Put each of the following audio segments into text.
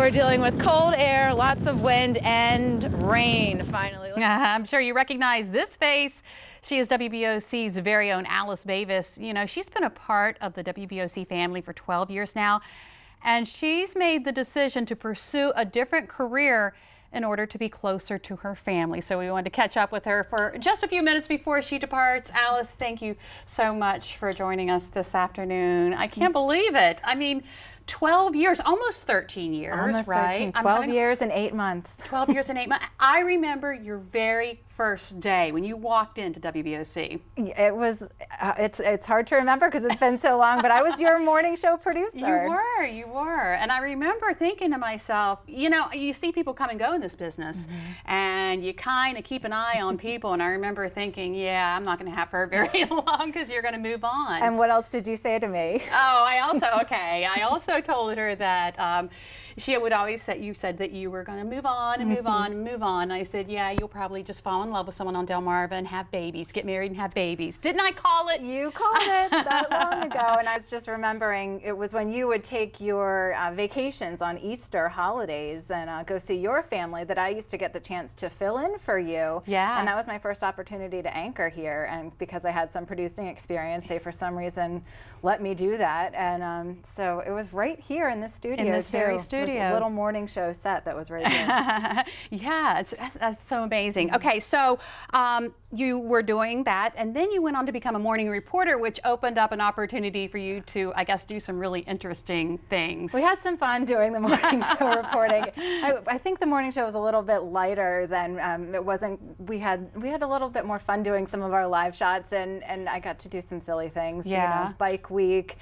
we're dealing with cold air, lots of wind, and rain, finally. I'm sure you recognize this face. She is WBOC's very own Alice Bavis. You know, she's been a part of the WBOC family for 12 years now, and she's made the decision to pursue a different career in order to be closer to her family. So we wanted to catch up with her for just a few minutes before she departs. Alice, thank you so much for joining us this afternoon. I can't believe it. I mean, 12 years, almost 13 years, almost right? 12 years and 8 months. 12 years and 8 months. I remember your very first day when you walked into WBOC. It was, it's hard to remember because it's been so long, but I was your morning show producer. You were. And I remember thinking to myself, you know, you see people come and go in this business, and you kind of keep an eye on people. And I remember thinking, yeah, I'm not going to have her very long because you're going to move on. And what else did you say to me? Oh, I also told her that she would always say, you said that you were going to move on and move on and move on. And I said, yeah, you'll probably just fall in love with someone on Delmarva and have babies, get married and have babies. Didn't I call it? You called it that long ago. And I was just remembering it was when you would take your vacations on Easter holidays and go see your family that I used to get the chance to fill in for you. Yeah. And that was my first opportunity to anchor here. And because I had some producing experience, they for some reason let me do that. And so it was right here in this studio. In this very studio. It was a little morning show set that was right here. Yeah, that's so amazing. Okay, so you were doing that, and then you went on to become a morning reporter, which opened up an opportunity for you to, I guess, do some really interesting things. We had some fun doing the morning show reporting. I think the morning show was a little bit lighter than it wasn't. We had a little bit more fun doing some of our live shots, and I got to do some silly things. Yeah. You know, bike week.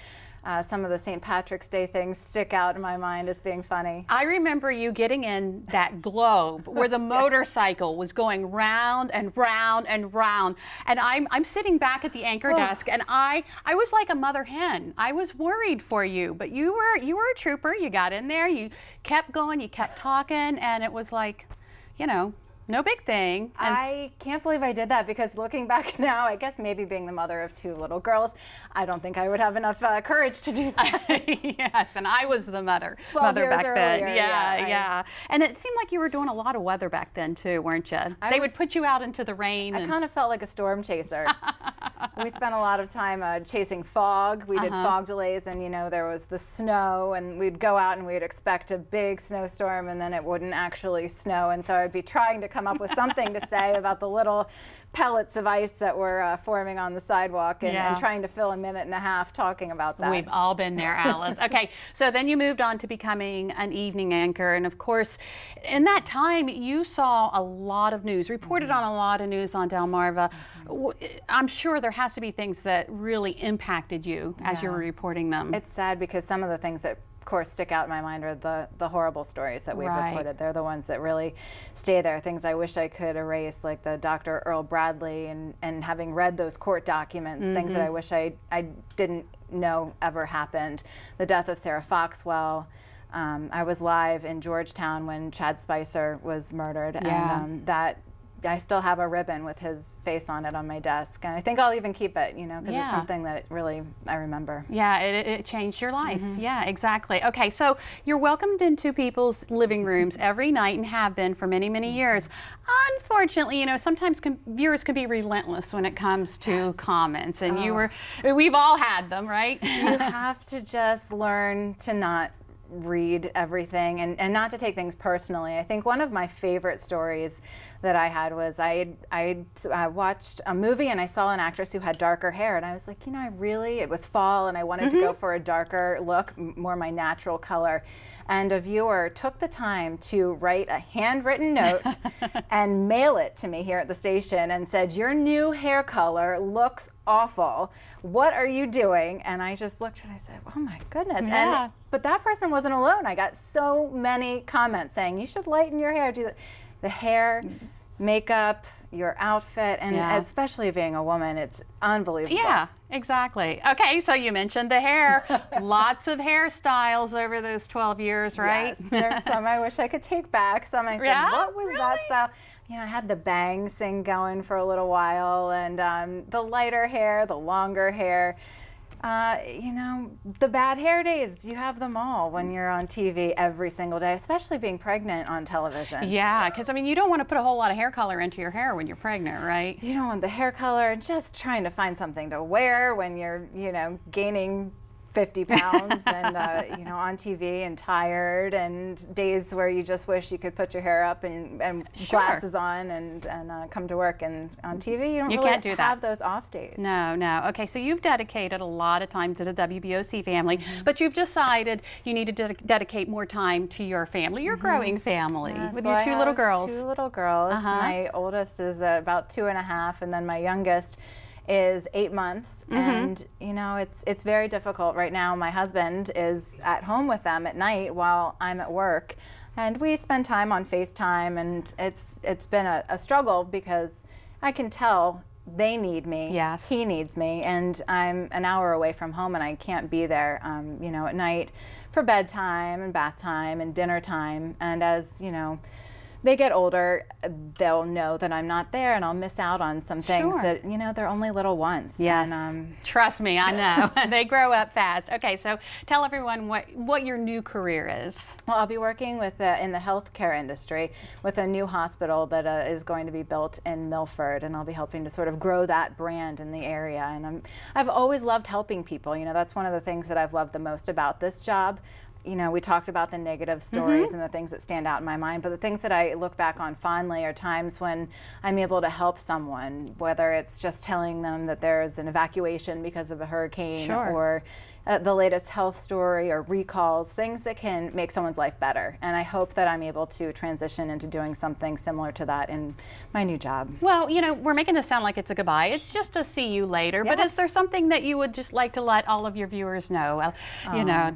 Some of the St. Patrick's Day things stick out in my mind as being funny. I remember you getting in that globe where the motorcycle was going round and round and round. And I'm sitting back at the anchor desk, and I was like a mother hen. I was worried for you, but you were a trooper. You got in there, you kept going, you kept talking, and it was like, you know, no big thing. And I can't believe I did that because looking back now, I guess maybe being the mother of 2 little girls, I don't think I would have enough courage to do that. Yes, and I was the mother back earlier, then. Yeah. And it seemed like you were doing a lot of weather back then too, weren't you? They would put you out into the rain. I kind of felt like a storm chaser. We spent a lot of time chasing fog. We did fog delays, and you know, there was the snow, and we'd go out and we'd expect a big snowstorm, and then it wouldn't actually snow, and so I'd be trying to come up with something to say about the little pellets of ice that were forming on the sidewalk, and trying to fill a minute and a half talking about that. We've all been there, Alice. Okay, so then you moved on to becoming an evening anchor, and of course, in that time, you saw a lot of news, reported on a lot of news on Delmarva. I'm sure there has to be things that really impacted you as you were reporting them. It's sad because some of the things that of course stick out in my mind are the horrible stories that we've reported. They're the ones that really stay there, things I wish I could erase, like the Dr. Earl Bradley, and having read those court documents, things that I wish I didn't know ever happened. The death of Sarah Foxwell. I was live in Georgetown when Chad Spicer was murdered, and that I still have a ribbon with his face on it on my desk, and I think I'll even keep it, you know, because it's something that really I remember. Yeah, it changed your life. Yeah, exactly. Okay, so you're welcomed into people's living rooms every night and have been for many, many years. Unfortunately, you know, sometimes viewers can be relentless when it comes to comments, and we've all had them, right? You have to just learn to not read everything and not to take things personally. I think one of my favorite stories that I had was I watched a movie and I saw an actress who had darker hair, and I was like, you know, it was fall and I wanted to go for a darker look, more my natural color. And a viewer took the time to write a handwritten note and mail it to me here at the station and said, your new hair color looks awful. What are you doing? And I just looked and I said, oh my goodness. Yeah. But that person wasn't alone. I got so many comments saying, you should lighten your hair, do the hair, makeup, your outfit, and especially being a woman, it's unbelievable. Yeah, exactly. Okay, so you mentioned the hair. Lots of hairstyles over those 12 years, right? Yes, there's some I wish I could take back. Some I said, what was that style? You know, I had the bangs thing going for a little while, and the lighter hair, the longer hair. You know, the bad hair days, you have them all when you're on TV every single day, especially being pregnant on television. Yeah, because I mean, you don't want to put a whole lot of hair color into your hair when you're pregnant, right? You don't want the hair color, just trying to find something to wear when you're, you know, gaining 50 pounds and, you know, on TV and tired, and days where you just wish you could put your hair up and glasses on and come to work. And on TV, you don't can't do that. have those off days. No, no. Okay, so you've dedicated a lot of time to the WBOC family, but you've decided you need to dedicate more time to your family, your growing family, with So your I two little have girls. 2 little girls. My oldest is about 2.5, and then my youngest is 8 months. And you know, it's very difficult right now. My husband is at home with them at night while I'm at work, and we spend time on FaceTime, and it's been a struggle because I can tell they need me. Yes. He needs me, and I'm an hour away from home, and I can't be there, you know, at night for bedtime and bath time and dinner time. And as you know, they get older, they'll know that I'm not there, and I'll miss out on some things that, you know, they're only little once. Yes. And, trust me, I know. They grow up fast. Okay, so tell everyone what your new career is. well, I'll be working with in the healthcare industry with a new hospital that is going to be built in Milford, and I'll be helping to sort of grow that brand in the area. And I've always loved helping people. You know, that's one of the things that I've loved the most about this job. You know, we talked about the negative stories and the things that stand out in my mind, but the things that I look back on fondly are times when I'm able to help someone, whether it's just telling them that there's an evacuation because of a hurricane, or the latest health story, or recalls, things that can make someone's life better. And I hope that I'm able to transition into doing something similar to that in my new job. Well, you know, we're making this sound like it's a goodbye. It's just a see you later. But is there something that you would just like to let all of your viewers know? You know,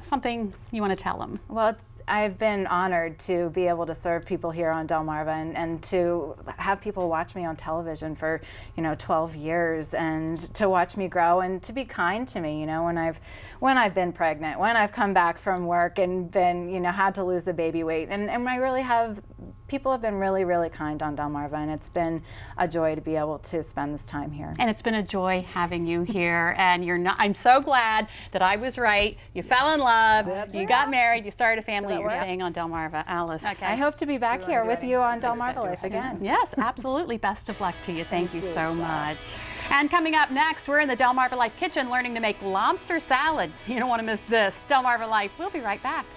something you want to tell them? Well, I've been honored to be able to serve people here on Delmarva, and to have people watch me on television for, you know, 12 years, and to watch me grow, and to be kind to me, you know, when I've been pregnant, when I've come back from work and been, you know, had to lose the baby weight, and I really have, people have been really, really kind on Delmarva, and it's been a joy to be able to spend this time here. And it's been a joy having you here, and I'm so glad that I was right. You fell in love, you got married, you started a family, you're staying on Delmarva. Alice. Okay. I hope to be back here with you on Delmarva Life again. Yes, absolutely. Best of luck to you. Thank you so much. And coming up next, we're in the Delmarva Life kitchen learning to make lobster salad. You don't want to miss this. Delmarva Life, we'll be right back.